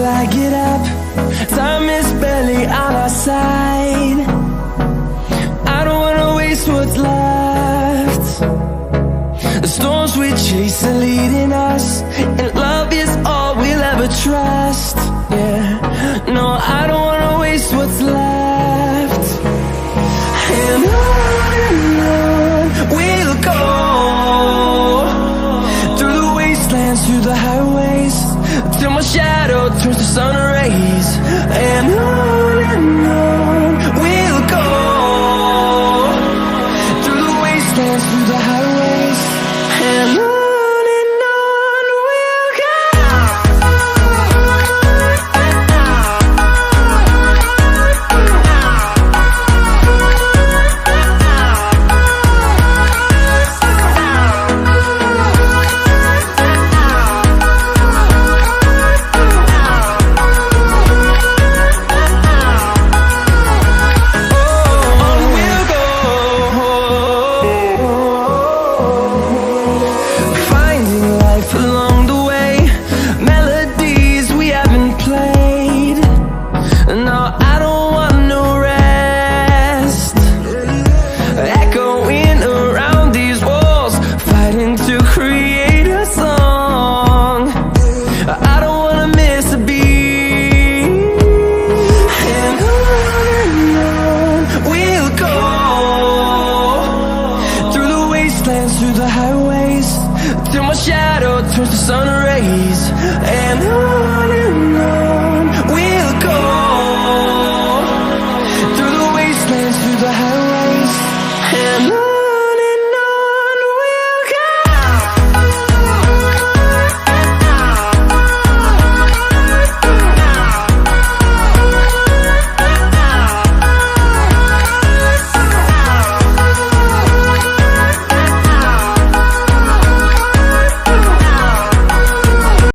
I get up. Time is barely on our side. I don't wanna waste what's left. The storms we chase are leading us, and love is all we'll ever trust. Yeah, no, I don't wanna waste what's left. And on we'll go, through the wastelands, through the highways, till my shadow turns to sun rays. And on we'll go, through the wastelands, through the highways, and on. Through the highways, till my shadow turns to sun